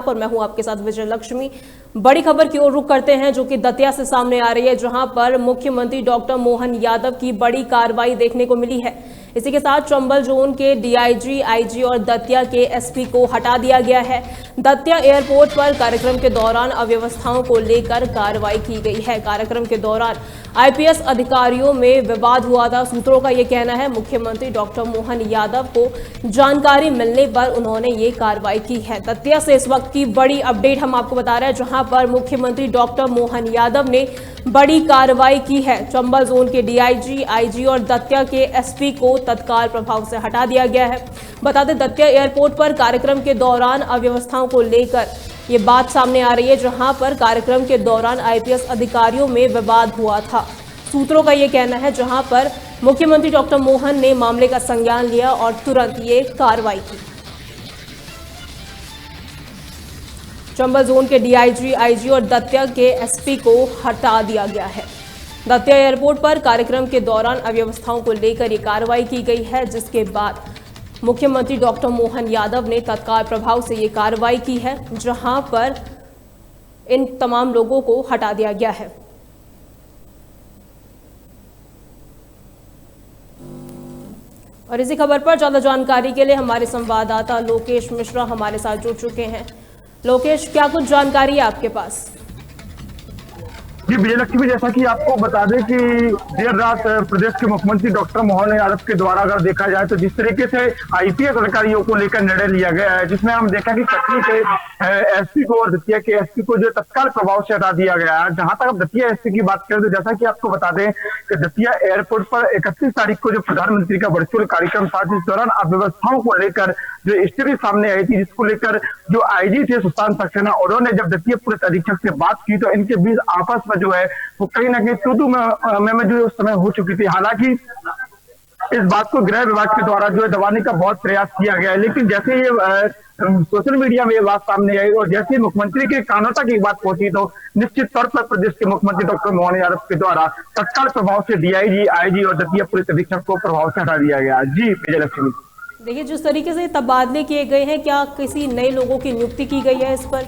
आप और मैं हूं आपके साथ विजय लक्ष्मी। बड़ी खबर की ओर रुख करते हैं जो कि दतिया से सामने आ रही है, जहां पर मुख्यमंत्री डॉक्टर मोहन यादव की बड़ी कार्रवाई देखने को मिली है। इसी के साथ चंबल जोन के डीआईजी, आईजी और दतिया के एसपी को हटा दिया गया है। दतिया एयरपोर्ट पर कार्यक्रम के दौरान अव्यवस्थाओं को लेकर कार्रवाई की गई है। कार्यक्रम के दौरान आईपीएस अधिकारियों में विवाद हुआ था। सूत्रों का यह कहना है मुख्यमंत्री डॉक्टर मोहन यादव को जानकारी मिलने पर उन्होंने ये कार्रवाई की है। दतिया से इस वक्त की बड़ी अपडेट हम आपको बता रहे हैं, जहां पर मुख्यमंत्री डॉक्टर मोहन यादव ने बड़ी कार्रवाई की है। चंबल जोन के डीआईजी, आईजी और दतिया के एसपी को तत्काल प्रभाव से हटा दिया गया है। बता दें, दतिया एयरपोर्ट पर कार्यक्रम के दौरान अव्यवस्थाओं को लेकर ये बात सामने आ रही है, जहां पर कार्यक्रम के दौरान आईपीएस अधिकारियों में विवाद हुआ था। सूत्रों का ये कहना है, जहां पर मुख्यमंत्री डॉक्टर मोहन ने मामले का संज्ञान लिया और तुरंत ये कार्रवाई की। चंबल जोन के डीआईजी, आईजी और दतिया के एसपी को हटा दिया गया है। दतिया एयरपोर्ट पर कार्यक्रम के दौरान अव्यवस्थाओं को लेकर ये कार्रवाई की गई है, जिसके बाद मुख्यमंत्री डॉक्टर मोहन यादव ने तत्काल प्रभाव से ये कार्रवाई की है, जहां पर इन तमाम लोगों को हटा दिया गया है। और इसी खबर पर ज्यादा जानकारी के लिए हमारे संवाददाता लोकेश मिश्रा हमारे साथ जुड़ चुके हैं। लोकेश, क्या कुछ जानकारी है आपके पास? जी विजय लक्ष्मी, जैसा कि आपको बता दें कि देर रात प्रदेश के मुख्यमंत्री डॉक्टर मोहन यादव के द्वारा अगर देखा जाए तो जिस तरीके से आईपीएस अधिकारियों को लेकर निर्णय लिया गया है, जिसमें हम देखा कि कटनी के एसपी को और दतिया के एसपी को जो तत्काल प्रभाव से हटा दिया गया है। जहां तक अब दतिया एसपी की बात करें तो जैसा कि आपको बता दें कि दतिया एयरपोर्ट पर 31 तारीख को जो प्रधानमंत्री का वर्चुअल कार्यक्रम था, जिस दौरान अव्यवस्थाओं को लेकर जो स्थिति सामने आई थी, जिसको लेकर जो आईजी थे सुशांत सक्सेना, उन्होंने जब दतिया पुलिस अधीक्षक से बात की तो इनके बीच आपस में जो है वो कहीं ना कहीं तू में जो उस समय हो चुकी थी। हालांकि इस बात को गृह विभाग के द्वारा जो है दबाने का बहुत प्रयास किया गया है, लेकिन जैसे ये सोशल मीडिया में ये बात सामने आई और जैसे मुख्यमंत्री के कानों तक ये बात पहुंची तो निश्चित तौर पर प्रदेश के मुख्यमंत्री डॉक्टर मोहन यादव के द्वारा तत्काल प्रभाव से डीआईजी, आईजी और दतिया पुलिस अधीक्षक को प्रभाव से हटा दिया गया। जी विजय लक्ष्मी। देखिए, जिस तरीके से तबादले किए गए हैं, क्या किसी नए लोगों की नियुक्ति की गई है इस पर?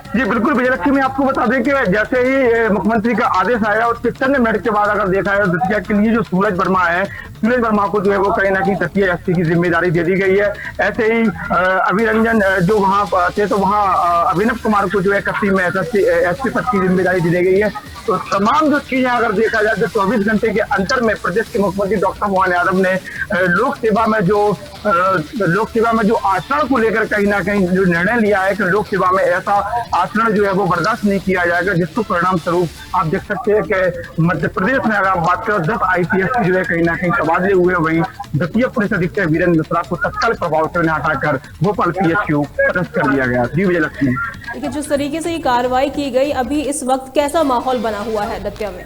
जी बिल्कुल विजय लक्ष्मी, आपको बता दें कि जैसे ही मुख्यमंत्री का आदेश आया और चंद मिनट के बाद अगर देखा है दतिया के लिए जो सूरज वर्मा है, सूरज वर्मा को जो है वो कहीं ना कहीं दतिया एसपी की जिम्मेदारी दे दी गई है। ऐसे ही अभिरंजन जो वहां थे तो वहां अभिनव कुमार को जो है कटनी में एसपी पद की जिम्मेदारी दी गई है। तो तमाम जो चीजें अगर देखा जाए तो 24 घंटे के अंतर में प्रदेश के मुख्यमंत्री डॉक्टर मोहन यादव ने लोक सेवा में जो आचरण को लेकर कहीं ना कहीं जो निर्णय लिया है कि लोक सेवा में ऐसा आचरण जो है वो बर्दाश्त नहीं किया जाएगा, जिसको परिणाम स्वरूप आप देख सकते हैं कि मध्य प्रदेश में अगर आप बात करें 10 आईपीएस की जो है कहीं ना कहीं तबादले हुए। वहीं दतिया पुलिस अधीक्षक वीरेंद्र मिश्रा को तत्काल प्रभाव से हटाकर भोपाल पीएचक्यू पदस्थ कर दिया गया। जी विजय लक्ष्मी। देखिए, जिस तरीके से ये कार्रवाई की गई, अभी इस वक्त कैसा माहौल बना हुआ है दतिया में?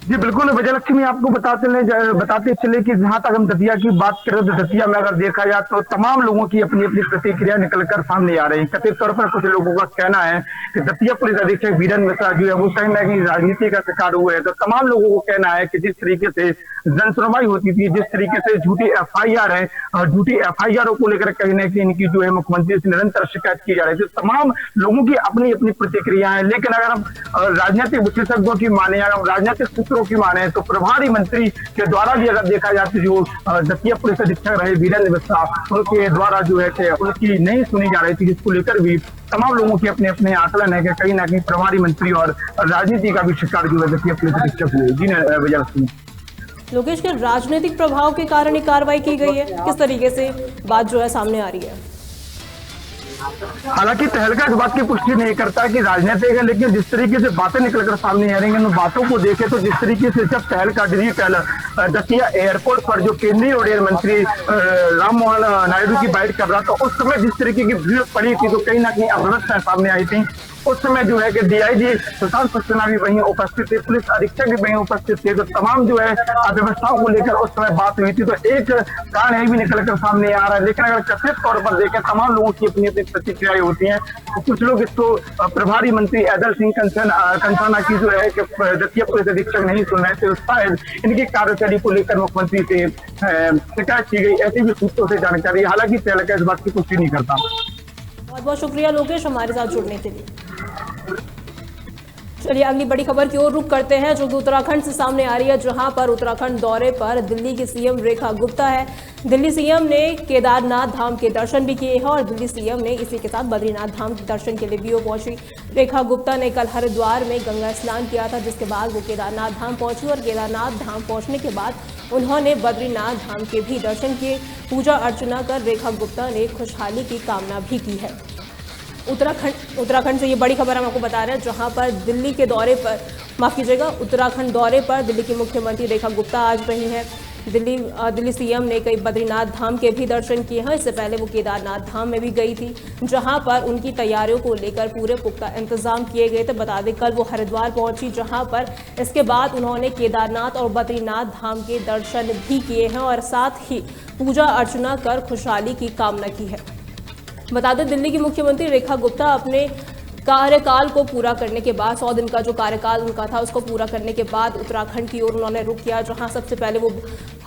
जी बिल्कुल विजय लक्ष्मी, आपको बताते चले कि जहां तक हम दतिया की बात करें तो दतिया में अगर देखा जाए तो तमाम लोगों की अपनी अपनी प्रतिक्रिया निकलकर सामने आ रही है। कथित तौर पर कुछ लोगों का कहना है कि दतिया पुलिस अधीक्षक वीरेंद्र मिश्रा जो है वो कहीं ना कहीं राजनीति का शिकार हुए हैं। तो तमाम लोगों को कहना है कि जिस तरीके से जन सुनवाई होती थी, जिस तरीके से झूठी एफआईआर है और झूठी एफआईआर को लेकर कहीं ना कहीं इनकी जो है मुख्यमंत्री से निरंतर शिकायत की जा रही थी। तमाम लोगों की अपनी अपनी प्रतिक्रिया है, लेकिन अगर हम राजनीतिक विशेषज्ञों की माने या राजनीतिक सूत्रों की माने तो प्रभारी मंत्री के द्वारा भी अगर देखा जाए तो जो दतिया पुलिस अधीक्षक रहे वीरेंद्र मिश्रा, उनके द्वारा जो है कि उनकी नहीं सुनी जा रही थी, जिसको लेकर भी तमाम लोगों के अपने अपने आकलन है कि कहीं ना कहीं प्रभारी मंत्री और राजनीति का भी शिकार जो है दतिया पुलिस अधीक्षक हुए। जी विजय लक्ष्मी। लोकेश, के राजनीतिक प्रभाव के कारण ये कार्रवाई की गई है, किस तरीके से बात जो है सामने आ रही है? हालांकि तहलका इस बात की पुष्टि नहीं करता कि राजनीतिक है, लेकिन जिस तरीके से बातें निकलकर सामने आ रही हैं, उन बातों को देखे तो जिस तरीके से जब तहलका डिजिटल दतिया एयरपोर्ट पर जो केंद्रीय उड्डयन मंत्री राम मोहन नायडू की बाइट कर रहा था, उस समय जिस तरीके की भीड़ पड़ी थी तो कहीं ना कहीं अव्यवस्था सामने आई थी। उस समय जो है कि डीआईजी सुशांत सक्सेना भी वहीं उपस्थित थे, पुलिस अधीक्षक भी वहीं उपस्थित थे। तो तमाम जो है व्यवस्थाओं को लेकर उस समय बात हुई थी। तो एक कारण यह भी निकलकर सामने आ रहा है। लेकिन अगर कथित तौर पर देखें, तमाम लोगों की अपनी अपनी प्रतिक्रियाएं होती हैं। तो कुछ लोग इसको प्रभारी मंत्री ऐदल सिंह कंसाना की जो है कि दतिया पुलिस अधीक्षक नहीं सुन रहे थे, शायद इनकी कार्यशैली को लेकर मुख्यमंत्री से शिकायत की गई, ऐसी भी सूत्रों से जानकारी। हालांकि तेलका इस बात की पुष्टि नहीं करता। बहुत बहुत शुक्रिया लोकेश हमारे साथ जुड़ने के लिए। चलिए अगली बड़ी खबर की ओर रुख करते हैं, जो कि उत्तराखंड से सामने आ रही है, जहां पर उत्तराखंड दौरे पर दिल्ली की सीएम रेखा गुप्ता है। दिल्ली सीएम ने केदारनाथ धाम के दर्शन भी किए हैं और दिल्ली सीएम ने इसी के साथ बद्रीनाथ धाम के दर्शन के लिए भी पहुंची। रेखा गुप्ता ने कल हरिद्वार में गंगा स्नान किया था, जिसके बाद वो केदारनाथ धाम पहुंची और केदारनाथ धाम पहुंचने के बाद उन्होंने बद्रीनाथ धाम के भी दर्शन किए। पूजा अर्चना कर रेखा गुप्ता ने खुशहाली की कामना भी की है। उत्तराखंड से ये बड़ी खबर हम आपको बता रहे हैं, जहां पर दिल्ली के दौरे पर, माफ कीजिएगा, उत्तराखंड दौरे पर दिल्ली की मुख्यमंत्री रेखा गुप्ता आज रही हैं। दिल्ली सीएम ने कई बद्रीनाथ धाम के भी दर्शन किए हैं। इससे पहले वो केदारनाथ धाम में भी गई थी, जहां पर उनकी तैयारियों को लेकर पूरे पुख्ता इंतजाम किए गए थे। बता दें, कल वो हरिद्वार पहुंची, जहां पर इसके बाद उन्होंने केदारनाथ और बद्रीनाथ धाम के दर्शन भी किए हैं और साथ ही पूजा अर्चना कर खुशहाली की कामना की है। बता दें, दिल्ली की मुख्यमंत्री रेखा गुप्ता अपने कार्यकाल को पूरा करने के बाद, 100 दिन का जो कार्यकाल उनका था उसको पूरा करने के बाद उत्तराखंड की ओर उन्होंने रुख किया, जहां सबसे पहले वो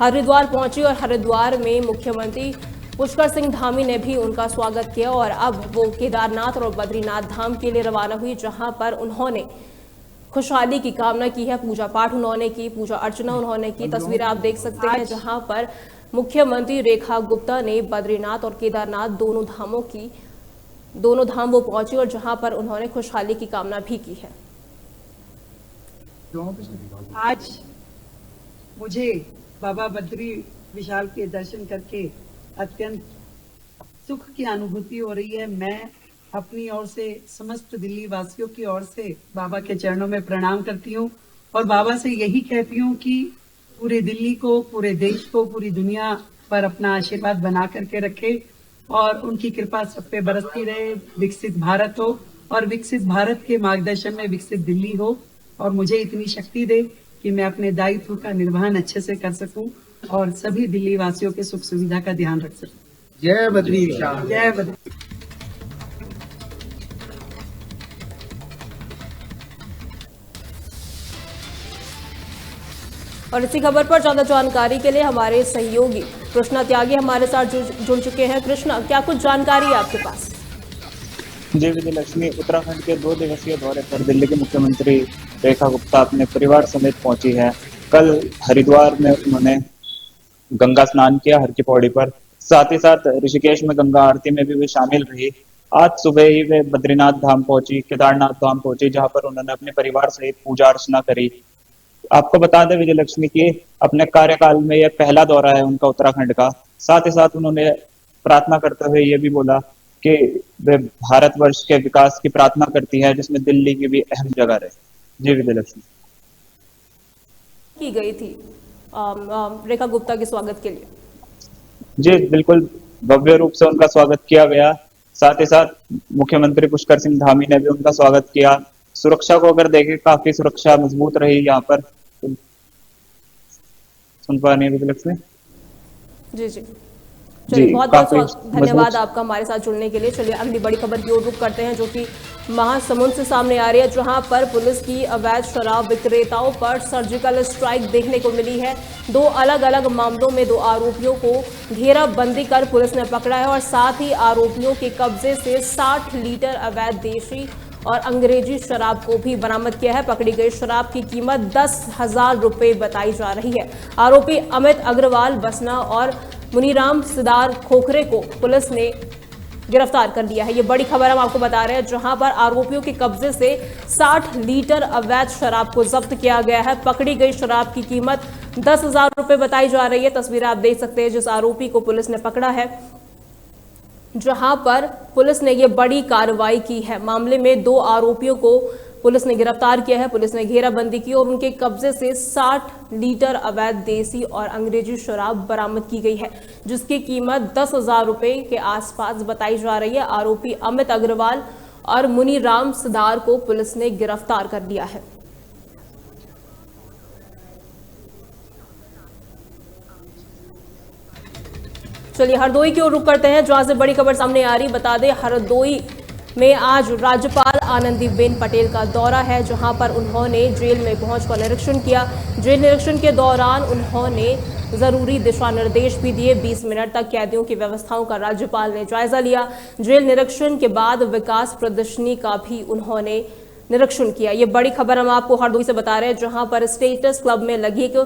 हरिद्वार पहुंची और हरिद्वार में मुख्यमंत्री पुष्कर सिंह धामी ने भी उनका स्वागत किया और अब वो केदारनाथ और बद्रीनाथ धाम के लिए रवाना हुई, जहां पर उन्होंने खुशहाली की कामना की है। पूजा पाठ उन्होंने की, पूजा अर्चना उन्होंने की। तस्वीरें आप देख सकते हैं, जहां पर मुख्यमंत्री रेखा गुप्ता ने बद्रीनाथ और केदारनाथ दोनों धाम वो पहुंची और जहां पर उन्होंने खुशहाली की कामना भी की है। आज मुझे बाबा बद्री विशाल के दर्शन करके अत्यंत सुख की अनुभूति हो रही है। मैं अपनी ओर से, समस्त दिल्ली वासियों की ओर से बाबा के चरणों में प्रणाम करती हूँ और बाबा से यही कहती हूँ कि पूरे दिल्ली को, पूरे देश को, पूरी दुनिया पर अपना आशीर्वाद बना करके रखे और उनकी कृपा सब पे बरसती रहे। विकसित भारत हो और विकसित भारत के मार्गदर्शन में विकसित दिल्ली हो और मुझे इतनी शक्ति दे कि मैं अपने दायित्व का निर्वहन अच्छे से कर सकूं और सभी दिल्ली वासियों के सुख सुविधा का ध्यान रख सकूं। जय बद्री विशाल। जय बद्री। और इसी खबर पर ज्यादा जानकारी के लिए हमारे सहयोगी कृष्णा त्यागी हमारे साथ जुड़ चुके हैं। कृष्णा, क्या कुछ जानकारी है आपके पास? जय विजयलक्ष्मी। उत्तराखंड के 2 दिवसीय दौरे पर दिल्ली के मुख्यमंत्री रेखा गुप्ता अपने परिवार समेत पहुंची है। कल हरिद्वार में उन्होंने गंगा स्नान किया हर की पौड़ी पर, साथ ही साथ ऋषिकेश में गंगा आरती में भी वे शामिल रही। आज सुबह ही वे बद्रीनाथ धाम पहुंची, केदारनाथ धाम पहुंची, जहां पर उन्होंने अपने परिवार सहित पूजा अर्चना करी। आपको बता दें विजयलक्ष्मी की अपने कार्यकाल में यह पहला दौरा है उनका उत्तराखंड का। साथ ही साथ उन्होंने प्रार्थना करते हुए ये भी बोला कि वे भारतवर्ष के विकास की प्रार्थना करती है, जिसमें दिल्ली की भी अहम जगह रहे। जी विजयलक्ष्मी। की गई थी रेखा गुप्ता के स्वागत के लिए? जी बिल्कुल, भव्य रूप से उनका स्वागत किया गया। साथ ही साथ मुख्यमंत्री पुष्कर सिंह धामी ने भी उनका स्वागत किया। सुरक्षा को अगर देखें, काफी सुरक्षा मजबूत रही यहाँ पर। सुन पा रही है विजयलक्ष्मी? जी जी, चलिए बहुत बहुत धन्यवाद आपका हमारे साथ जुड़ने के लिए। चलिए अगली बड़ी खबर की ओर रुख करते हैं, जो कि महासमुंद से सामने आ रही है, जहां पर पुलिस की अवैध शराब विक्रेताओं पर सर्जिकल स्ट्राइक देखने को मिली है। 2 अलग अलग मामलों में 2 आरोपियों को घेराबंदी कर पुलिस ने पकड़ा है और साथ ही आरोपियों के कब्जे से 60 लीटर अवैध देशी और अंग्रेजी शराब को भी बरामद किया है। पकड़ी गई शराब की कीमत 10,000 रुपए बताई जा रही है। आरोपी अमित अग्रवाल बसना और मुनीराम सिदार खोखरे को पुलिस ने गिरफ्तार कर लिया है। ये बड़ी खबर हम आपको बता रहे हैं, जहां पर आरोपियों के कब्जे से 60 लीटर अवैध शराब को जब्त किया गया है। पकड़ी गई शराब की कीमत 10,000 रुपए बताई जा रही है। तस्वीरें आप देख सकते हैं जिस आरोपी को पुलिस ने पकड़ा है, जहां पर पुलिस ने ये बड़ी कार्रवाई की है। मामले में 2 आरोपियों को पुलिस ने गिरफ्तार किया है। पुलिस ने घेराबंदी की और उनके कब्जे से 60 लीटर अवैध देसी और अंग्रेजी शराब बरामद की गई है, जिसकी कीमत 10,000 रुपए के आसपास बताई जा रही है। आरोपी अमित अग्रवाल और मुनीराम सदार को पुलिस ने गिरफ्तार कर लिया है। चलिए हरदोई की ओर रुख करते हैं, जहां से बड़ी खबर सामने आ रही। बता दें हरदोई में आज राज्यपाल आनंदीबेन पटेल का दौरा है, जहां पर उन्होंने जेल में पहुंचकर निरीक्षण किया। जेल निरीक्षण के दौरान उन्होंने जरूरी दिशा निर्देश भी दिए। 20 मिनट तक कैदियों की व्यवस्थाओं का राज्यपाल ने जायजा लिया। जेल निरीक्षण के बाद विकास प्रदर्शनी का भी उन्होंने निरीक्षण किया। ये बड़ी खबर हम आपको हरदोई से बता रहे हैं, जहां पर स्टेटस क्लब में लगी एक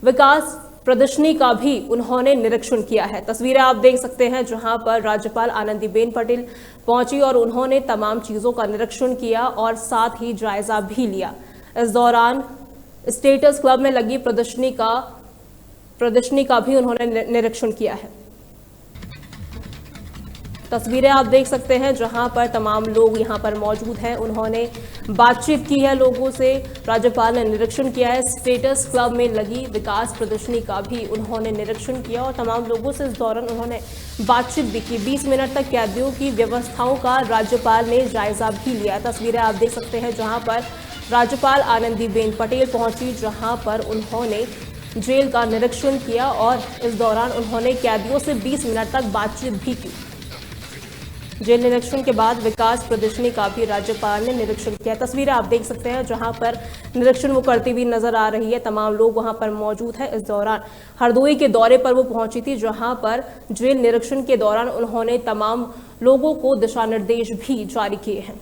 विकास प्रदर्शनी का भी उन्होंने निरीक्षण किया है। तस्वीरें आप देख सकते हैं, जहां पर राज्यपाल आनंदीबेन पटेल पहुंची और उन्होंने तमाम चीजों का निरीक्षण किया और साथ ही जायजा भी लिया। इस दौरान स्टेटस क्लब में लगी प्रदर्शनी का भी उन्होंने निरीक्षण किया है। तस्वीरें आप देख सकते हैं, जहां पर तमाम लोग यहां पर मौजूद हैं। उन्होंने बातचीत की है लोगों से, राज्यपाल ने निरीक्षण किया है। स्टेटस क्लब में लगी विकास प्रदर्शनी का भी उन्होंने निरीक्षण किया और तमाम लोगों से इस दौरान उन्होंने बातचीत भी की। 20 मिनट तक कैदियों की व्यवस्थाओं का राज्यपाल ने जायजा भी लिया। तस्वीरें आप देख सकते हैं, जहां पर राज्यपाल आनंदीबेन पटेल पहुंची, जहां पर उन्होंने जेल का निरीक्षण किया और इस दौरान उन्होंने कैदियों से 20 मिनट तक बातचीत भी की। जेल निरीक्षण के बाद विकास प्रदर्शनी का भी राज्यपाल ने निरीक्षण किया। तस्वीरें आप देख सकते हैं, जहां पर निरीक्षण वो करती हुई नजर आ रही है। तमाम लोग वहां पर मौजूद हैं। इस दौरान हरदोई के दौरे पर वो पहुंची थी, जहां पर जेल निरीक्षण के दौरान उन्होंने तमाम लोगों को दिशा निर्देश भी जारी किए हैं।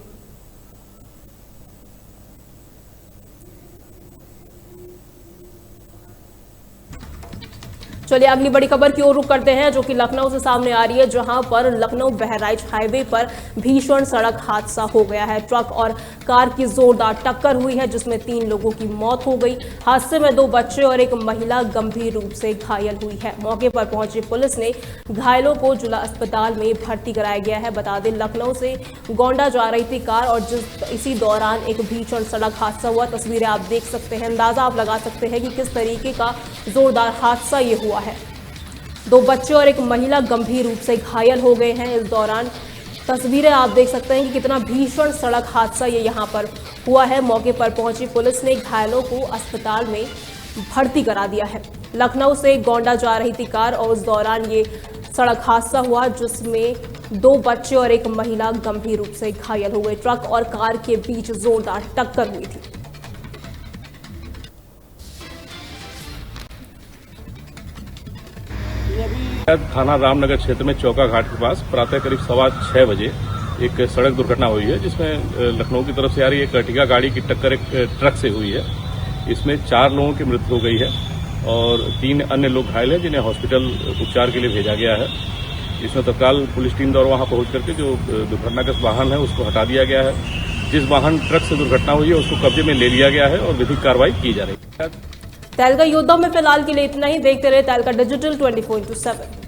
चलिए अगली बड़ी खबर की ओर रुख करते हैं, जो कि लखनऊ से सामने आ रही है, जहां पर लखनऊ बहराइच हाईवे पर भीषण सड़क हादसा हो गया है। ट्रक और कार की जोरदार टक्कर हुई है, जिसमें 3 लोगों की मौत हो गई। हादसे में 2 बच्चे और एक महिला गंभीर रूप से घायल हुई है। मौके पर पहुंची पुलिस ने घायलों को जिला अस्पताल में भर्ती कराया गया है। बता दें लखनऊ से गोंडा जा रही थी कार और इसी दौरान एक भीषण सड़क हादसा हुआ। तस्वीरें आप देख सकते हैं, अंदाजा आप लगा सकते हैं कि किस तरीके का जोरदार हादसा ये हुआ है। 2 बच्चे और एक महिला गंभीर रूप से घायल हो गए हैं। इस दौरान तस्वीरें आप देख सकते हैं कि कितना भीषण सड़क हादसा ये यहाँ पर हुआ है। मौके पर पहुंची पुलिस ने घायलों को अस्पताल में भर्ती करा दिया है। लखनऊ से गोंडा जा रही थी कार और उस दौरान ये सड़क हादसा हुआ, जिसमें 2 बच्चे और एक महिला गंभीर रूप से घायल हो गए। ट्रक और कार के बीच जोरदार टक्कर हुई थी। थाना रामनगर क्षेत्र में चौका घाट के पास प्रातः करीब 6:15 बजे एक सड़क दुर्घटना हुई है, जिसमें लखनऊ की तरफ से आ रही एक अर्टिगा गाड़ी की टक्कर एक ट्रक से हुई है। इसमें 4 लोगों की मृत्यु हो गई है और 3 अन्य लोग घायल हैं, जिन्हें हॉस्पिटल उपचार के लिए भेजा गया है। इसमें तत्काल पुलिस टीम द्वारा वहां पहुंच करके जो दुर्घटनाग्रस्त वाहन है उसको हटा दिया गया है। जिस वाहन ट्रक से दुर्घटना हुई है उसको कब्जे में ले लिया गया है और विधिक कार्रवाई की जा रही है। तहलका योद्धा में फिलहाल के लिए इतना ही। देखते रहे तहलका डिजिटल 24/7।